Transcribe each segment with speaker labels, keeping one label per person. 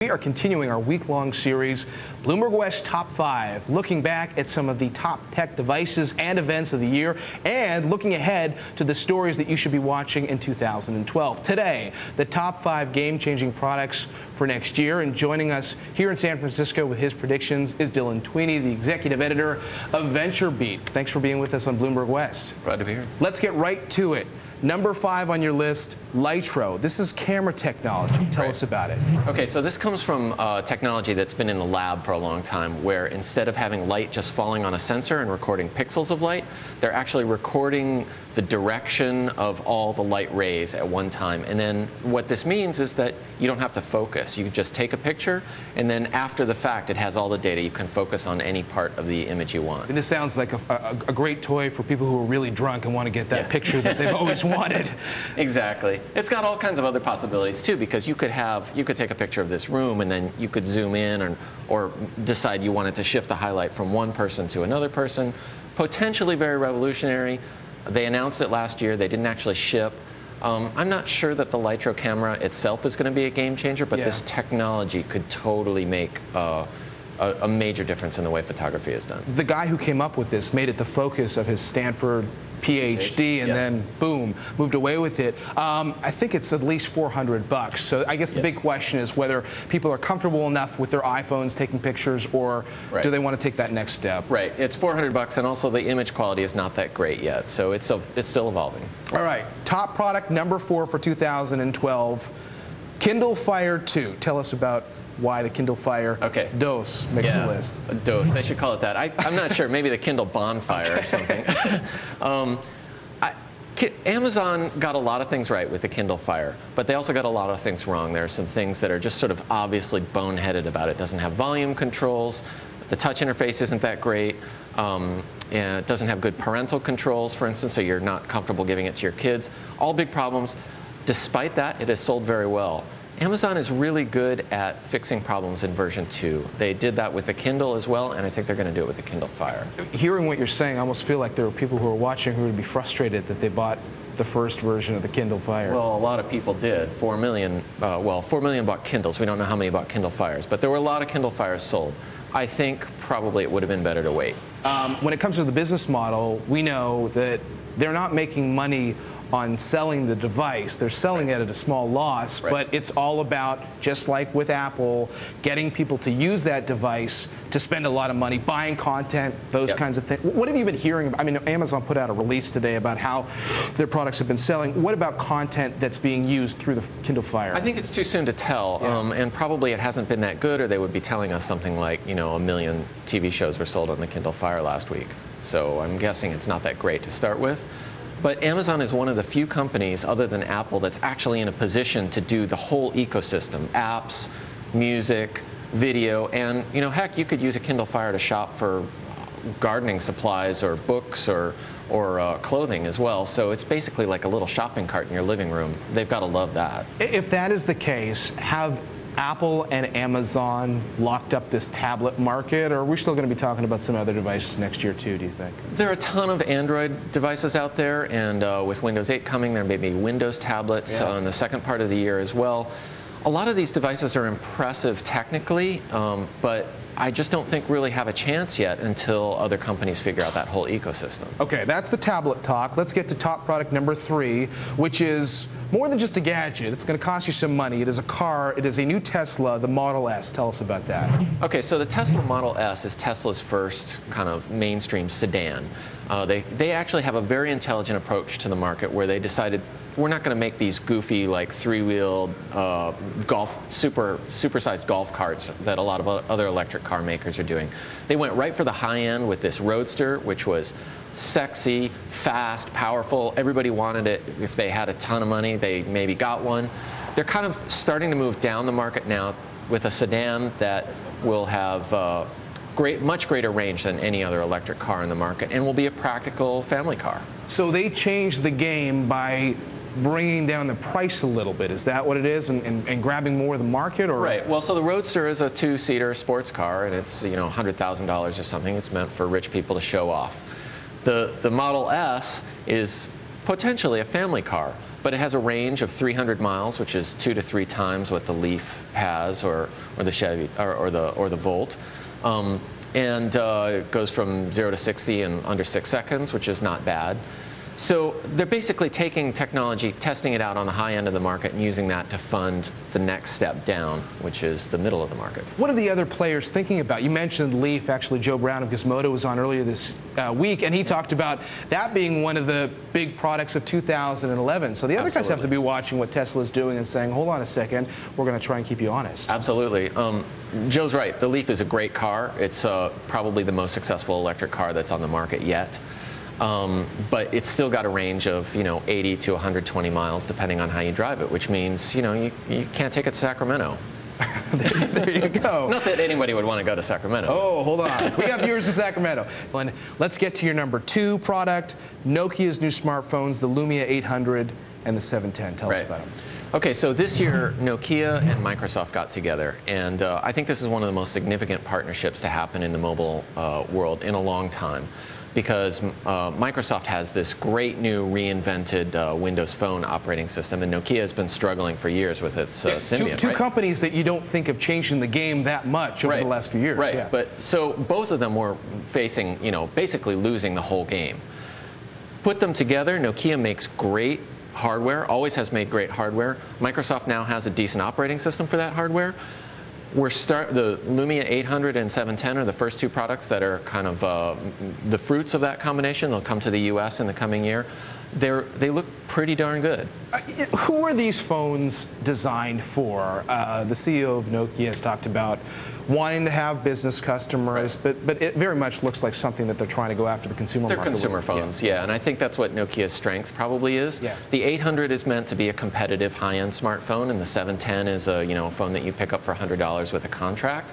Speaker 1: We are continuing our week-long series, Bloomberg West Top 5, looking back at some of the top tech devices and events of the year, and looking ahead to the stories that you should be watching in 2012. Today, the top 5 game-changing products for next year, and joining us here in San Francisco with his predictions is Tweney, the executive editor of VenturBeat. Thanks for being with us on Bloomberg West.
Speaker 2: Glad to be here.
Speaker 1: Let's get right to it. Number 5 on your list, Litro. This is camera technology. Tell us about it.
Speaker 2: Okay, so this comes from technology that's been in the lab for a long time, where instead of having light just falling on a sensor and recording pixels of light, they're actually recording the direction of all the light rays at one time. And then what this means is that you don't have to focus. You just take a picture, and then after the fact, it has all the data. You can focus on any part of the image you want.
Speaker 1: And this sounds like a great toy for people who are really drunk and want to get that picture that they've always wanted.
Speaker 2: Exactly. It's got all kinds of other possibilities too, because you could take a picture of this room, and then you could zoom in or decide you wanted to shift the highlight from one person to another person. Potentially very revolutionary. They announced it last year. They didn't actually ship. I'm not sure that the Litro camera itself is going to be a game changer, but this technology could totally make a major difference in the way photography is done.
Speaker 1: The guy who came up with this made it the focus of his Stanford PhD, and then boom, moved away with it. I think it's at least $400. So I guess the big question is whether people are comfortable enough with their iPhones taking pictures, or do they want to take that next step?
Speaker 2: Right. It's $400, and also the image quality is not that great yet. So it's still evolving.
Speaker 1: All right. Top product number 4 for 2012, Kindle Fire 2. Tell us about why the Kindle Fire DOS makes the list.
Speaker 2: DOS, they should call it that. I'm not sure, maybe the Kindle Bonfire or something. Amazon got a lot of things right with the Kindle Fire, but they also got a lot of things wrong. There are some things that are just sort of obviously boneheaded about it. It doesn't have volume controls, the touch interface isn't that great, and it doesn't have good parental controls, for instance, so you're not comfortable giving it to your kids. All big problems. Despite that, it has sold very well. Amazon is really good at fixing problems in version 2. They did that with the Kindle as well, and I think they're going to do it with the Kindle Fire.
Speaker 1: Hearing what you're saying, I almost feel like there are people who are watching who would be frustrated that they bought the first version of the Kindle Fire.
Speaker 2: Well, a lot of people did. 4 million bought Kindles. We don't know how many bought Kindle Fires, but there were a lot of Kindle Fires sold. I think probably it would have been better to wait.
Speaker 1: When it comes to the business model, we know that they're not making money on selling the device. They're selling it at a small loss, but it's all about, just like with Apple, getting people to use that device to spend a lot of money, buying content, those kinds of things. What have you been hearing about? I mean, Amazon put out a release today about how their products have been selling. What about content that's being used through the Kindle Fire?
Speaker 2: I think it's too soon to tell, and probably it hasn't been that good, or they would be telling us something like, 1 million TV shows were sold on the Kindle Fire last week. So I'm guessing it's not that great to start with. But Amazon is one of the few companies, other than Apple, that's actually in a position to do the whole ecosystem: apps, music, video, and heck, you could use a Kindle Fire to shop for gardening supplies or books or clothing as well. So it's basically like a little shopping cart in your living room. They've got to love that.
Speaker 1: If that is the case, have Apple and Amazon locked up this tablet market, or are we still going to be talking about some other devices next year too, do you think?
Speaker 2: There are a ton of Android devices out there, and with Windows 8 coming, there may be Windows tablets in the second part of the year as well. A lot of these devices are impressive technically, but I just don't think really have a chance yet until other companies figure out that whole ecosystem. Okay,
Speaker 1: that's the tablet talk. Let's get to top product number 3, which is more than just a gadget. It's going to cost you some money. It is a car. It is a new Tesla, the Model S. Tell us about that.
Speaker 2: Okay, so the Tesla Model S is Tesla's first kind of mainstream sedan. They actually have a very intelligent approach to the market, where they decided, we're not going to make these goofy, like 3-wheeled supersized golf carts that a lot of other electric car makers are doing. They went right for the high end with this Roadster, which was sexy, fast, powerful. Everybody wanted it. If they had a ton of money, they maybe got one. They're kind of starting to move down the market now with a sedan that will have much greater range than any other electric car in the market, and will be a practical family car.
Speaker 1: So they changed the game by bringing down the price a little bit. Is that what it is, and grabbing more of the market? Or?
Speaker 2: Right. Well, so the Roadster is a 2-seater sports car, and it's $100,000 or something. It's meant for rich people to show off. The Model S is potentially a family car. but it has a range of 300 miles, which is 2 to 3 times what the Leaf has, or the Chevy, or the Volt. And it goes from 0 to 60 in under 6 seconds, which is not bad. So they're basically taking technology, testing it out on the high end of the market, and using that to fund the next step down, which is the middle of the market.
Speaker 1: What are the other players thinking about? You mentioned Leaf. Actually, Joe Brown of Gizmodo was on earlier this week, and he talked about that being one of the big products of 2011. So the other guys have to be watching what Tesla's doing and saying, hold on a second, we're going to try and keep you honest.
Speaker 2: Absolutely. Joe's right. The Leaf is a great car. It's probably the most successful electric car that's on the market yet. But it's still got a range of 80 to 120 miles depending on how you drive it, which means you can't take it to Sacramento.
Speaker 1: There you go.
Speaker 2: Not that anybody would want to go to Sacramento.
Speaker 1: Oh, hold on. We got viewers in Sacramento. And let's get to your number 2 product, Nokia's new smartphones, the Lumia 800 and the 710. Tell us about them.
Speaker 2: Okay, so this year, Nokia and Microsoft got together, and I think this is one of the most significant partnerships to happen in the mobile world in a long time, because Microsoft has this great new reinvented Windows Phone operating system, and Nokia has been struggling for years with its Symbian.
Speaker 1: Two companies that you don't think of changing the game that much over the last few years.
Speaker 2: Right,
Speaker 1: yeah.
Speaker 2: But so both of them were facing, basically losing the whole game. Put them together, Nokia makes great hardware, always has made great hardware. Microsoft now has a decent operating system for that hardware. The Lumia 800 and 710 are the first 2 products that are kind of the fruits of that combination. They'll come to the US in the coming year. They look pretty darn good.
Speaker 1: Who are these phones designed for? The CEO of Nokia has talked about wanting to have business customers, but it very much looks like something that they're trying to go after the consumer market.
Speaker 2: They're consumer phones, yeah, and I think that's what Nokia's strength probably is.
Speaker 1: Yeah.
Speaker 2: The 800 is meant to be a competitive high-end smartphone, and the 710 is a phone that you pick up for $100 with a contract.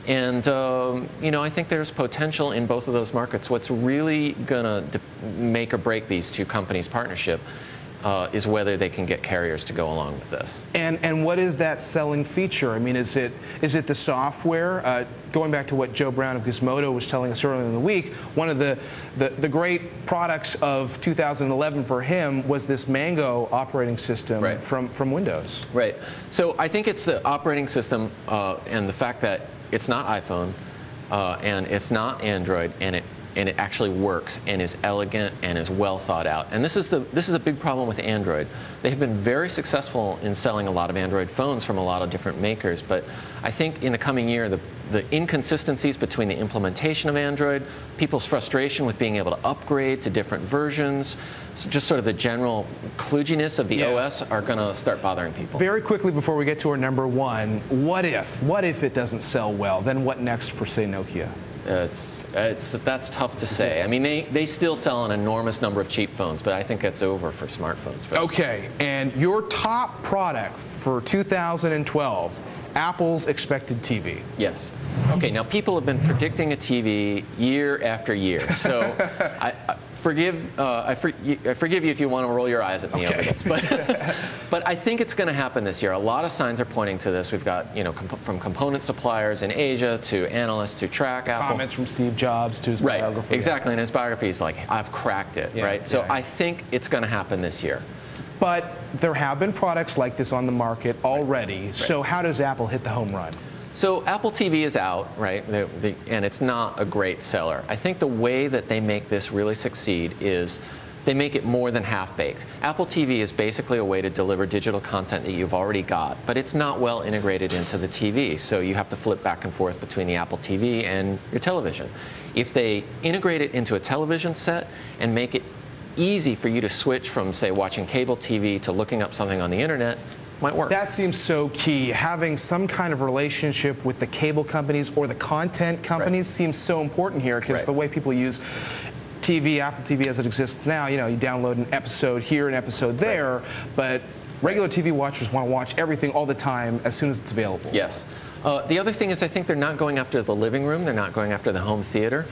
Speaker 2: And I think there's potential in both of those markets. What's really going to make or break these 2 companies' partnership is whether they can get carriers to go along with this.
Speaker 1: And what is that selling feature? I mean, is it the software? Going back to what Joe Brown of Gizmodo was telling us earlier in the week, one of the great products of 2011 for him was this Mango operating system from Windows.
Speaker 2: Right. So I think it's the operating system and the fact that it's not iPhone and it's not Android, and it actually works and is elegant and is well thought out. And this is a big problem with Android. They have been very successful in selling a lot of Android phones from a lot of different makers, but I think in the coming year the inconsistencies between the implementation of Android, people's frustration with being able to upgrade to different versions, just sort of the general kludginess of the OS are going to start bothering people. Very
Speaker 1: quickly before we get to our number 1, what if it doesn't sell well? Then what next for, say, Nokia?
Speaker 2: That's tough to say. I mean, they still sell an enormous number of cheap phones, but I think that's over for smartphones.
Speaker 1: Okay, and your top product for 2012, Apple's expected TV.
Speaker 2: Yes. Okay, now people have been predicting a TV year after year, so I forgive you if you want to roll your eyes at me over this, but I think it's going to happen this year. A lot of signs are pointing to this. We've got from component suppliers in Asia to analysts to track Apple.
Speaker 1: Comments from Steve Jobs to his biography.
Speaker 2: Exactly, and his biography is like, I've cracked it, right? So I think it's going to happen this year.
Speaker 1: But there have been products like this on the market already. So how does Apple hit the home run?
Speaker 2: So Apple TV is out, right, and it's not a great seller. I think the way that they make this really succeed is they make it more than half-baked. Apple TV is basically a way to deliver digital content that you've already got, but it's not well integrated into the TV, so you have to flip back and forth between the Apple TV and your television. If they integrate it into a television set and make it easy for you to switch from, say, watching cable TV to looking up something on the internet, might work.
Speaker 1: That seems so key. Having some kind of relationship with the cable companies or the content companies seems so important here, because the way people use TV, Apple TV as it exists now, you download an episode here, an episode there, but regular TV watchers want to watch everything all the time as soon as it's available.
Speaker 2: Yes. The other thing is, I think they're not going after the living room. They're not going after the home theater,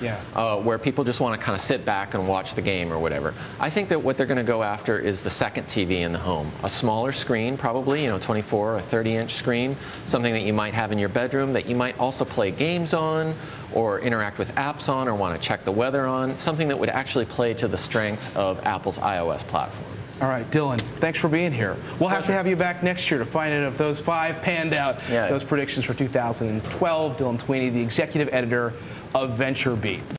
Speaker 2: where people just want to kind of sit back and watch the game or whatever. I think that what they're going to go after is the second TV in the home. A smaller screen, probably, 24 or 30-inch screen, something that you might have in your bedroom that you might also play games on or interact with apps on or want to check the weather on, something that would actually play to the strengths of Apple's iOS platform.
Speaker 1: All right, Dylan, thanks for being here. We'll have to have you back next year to find out if those 5 panned out, those predictions for 2012. Dylan Tweney, the executive editor of VenturBeat.